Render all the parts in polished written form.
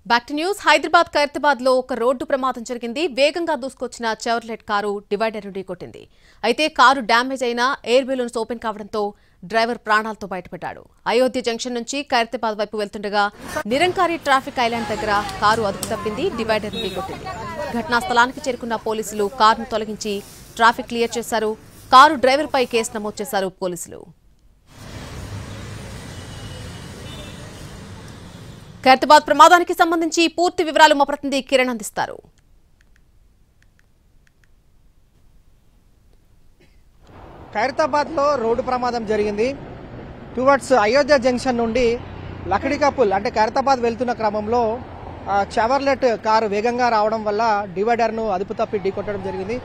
Back to news. Hyderabad Khairatabad లో ఒక road ప్రమాదం జరిగింది. వేగంగా దూసుకొచ్చిన చెవర్లెట్ కారు డివైడర్ ను ఢీకొట్టింది. అయితే కారు డ్యామేజ్ అయిన ఎయిర్ బెలూన్స్ ఓపెన్ కావడంతో డ్రైవర్ ప్రాణాలతో బయటపడ్డాడు. అయోధ్య జంక్షన్ నుంచి ఖైరతాబాద్ వైపు వెళ్తుండగా నిరంకారి ట్రాఫిక్ ఐలాండ్ దగ్గర కారు అదుపు తప్పింది, డివైడర్ ను ఢీకొట్టింది. ఘటనా స్థలానికి చేరుకున్న పోలీసులు కారును తొలగించి ట్రాఫిక్ క్లియర్ చేశారు. కారు డ్రైవర్ పై కేసు నమోదు చేశారు పోలీసులు. ఖైరతాబాద్ ప్రమాదానికి సంబంధించి పూర్తి వివరాలు మా ప్రతినిధి కిరణ్ అందిస్తారు. ఖైరతాబాద్ లో రోడ్డు ప్రమాదం జరిగింది. టువర్డ్స్ అయోధ్య జంక్షన్ నుండి లకడికాపుల్ అంటే ఖైరతాబాద్ వెళ్తున్న క్రమంలో చెవర్లెట్ కారు వేగంగా రావడం వల్ల డివైడర్ ను అదుపు తప్పి ఢీకొట్టడం జరిగింది.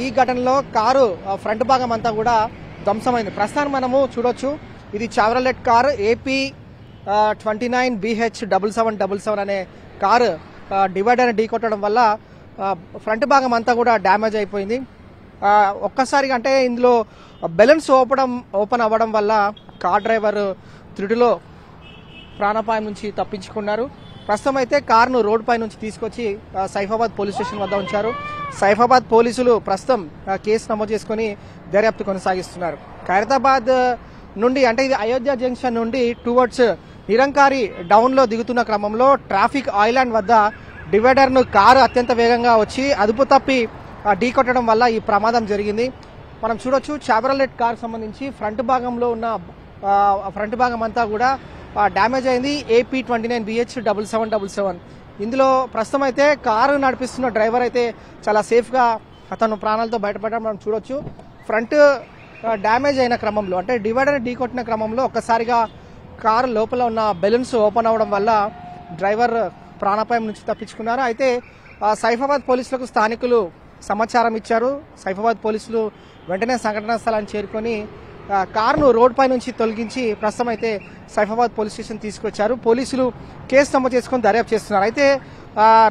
ఈ ఘటనలో కారు ఫ్రంట్ భాగం అంతా కూడా ధ్వంసమైంది. ప్రస్తుతం మనము చూడొచ్చు, ఇది చెవర్లెట్ కారు AP 29BH7777 అనే కారు డివైడర్ ఢీకొట్టడం వల్ల ఫ్రంట్ భాగం అంతా కూడా డ్యామేజ్ అయిపోయింది. ఒక్కసారిగా అంటే ఇందులో బెలూన్స్ ఓపెన్ అవ్వడం వల్ల కార్ డ్రైవర్ త్రుటిలో ప్రాణాపాయం నుంచి తప్పించుకున్నారు. ప్రస్తుతం అయితే కారును రోడ్ పై నుంచి తీసుకొచ్చి సైఫాబాద్ పోలీస్ స్టేషన్ వద్ద ఉంచారు. సైఫాబాద్ పోలీసులు ప్రస్తుతం కేసు నమోదు చేసుకుని దర్యాప్తు కొనసాగిస్తున్నారు. ఖైరతాబాద్ నుండి అంటే ఇది అయోధ్య జంక్షన్ నుండి టువర్డ్స్ నిరంకారి డౌన్ లో దిగుతున్న క్రమంలో ట్రాఫిక్ ఐలాండ్ వద్ద డివైడర్ ను కారు అత్యంత వేగంగా వచ్చి అదుపు తప్పి ఢీకొట్టడం వల్ల ఈ ప్రమాదం జరిగింది. మనం చూడొచ్చు, చెవర్లెట్ కార్ సంబంధించి ఫ్రంట్ భాగంలో ఉన్న ఫ్రంట్ భాగం అంతా కూడా డ్యామేజ్ అయింది. AP 29BH7777. ఇందులో ప్రస్తుతం అయితే కారు నడిపిస్తున్న డ్రైవర్ అయితే చాలా సేఫ్ గా అతను ప్రాణాలతో బయటపడడం మనం చూడొచ్చు. ఫ్రంట్ డ్యామేజ్ అయిన క్రమంలో అంటే డివైడర్ ఢీకొట్టిన క్రమంలో ఒక్కసారిగా కారు లోపల ఉన్న బెలూన్స్ ఓపెన్ అవడం వల్ల డ్రైవర్ ప్రాణాపాయం నుంచి తప్పించుకున్నారు. అయితే సైఫాబాద్ పోలీసులకు స్థానికులు సమాచారం ఇచ్చారు. సైఫాబాద్ పోలీసులు వెంటనే సంఘటనా స్థలాన్ని చేరుకొని కారును రోడ్ పై నుంచి తొలగించి ప్రస్తుతం అయితే సైఫాబాద్ పోలీస్ స్టేషన్ తీసుకొచ్చారు. పోలీసులు కేసు నమోదు చేసుకుని దర్యాప్తు చేస్తున్నారు. అయితే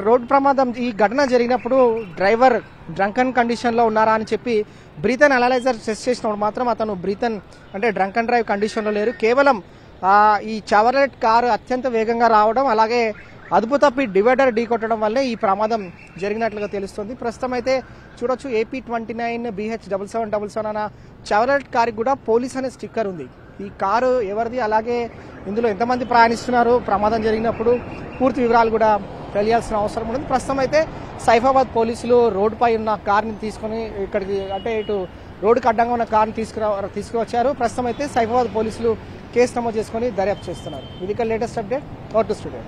రోడ్డు ప్రమాదం ఈ ఘటన జరిగినప్పుడు డ్రైవర్ డ్రంకన్ కండిషన్ లో ఉన్నారా అని చెప్పి బ్రీతన్ అనలైజర్ టెస్ట్ చేసినప్పుడు మాత్రం అతను బ్రీతన్ అంటే డ్రంక్ అండ్ డ్రైవ్ కండిషన్ లో లేరు. కేవలం ఈ చెవర్లెట్ కారు అత్యంత వేగంగా రావడం అలాగే అదుపు తప్పి డివైడర్ ఢీకొట్టడం వల్లే ఈ ప్రమాదం జరిగినట్లుగా తెలుస్తుంది. ప్రస్తుతం అయితే చూడొచ్చు, AP 29BH7777 అన్న చెవర్లెట్ కారుకి కూడా పోలీస్ అనే స్టిక్కర్ ఉంది. ఈ కారు ఎవరిది, అలాగే ఇందులో ఎంతమంది ప్రయాణిస్తున్నారు, ప్రమాదం జరిగినప్పుడు పూర్తి వివరాలు కూడా తెలియాల్సిన అవసరం ఉంది. ప్రస్తుతం అయితే సైఫాబాద్ పోలీసులు రోడ్డు పై ఉన్న కార్ని తీసుకుని ఇక్కడికి అంటే ఇటు రోడ్డుకి అడ్డంగా ఉన్న కార్ని తీసుకువచ్చారు. ప్రస్తుతం అయితే సైఫాబాద్ పోలీసులు కేసు నమోదు చేసుకుని దర్యాప్తు చేస్తున్నారు. ఇది latest update. Over to studio.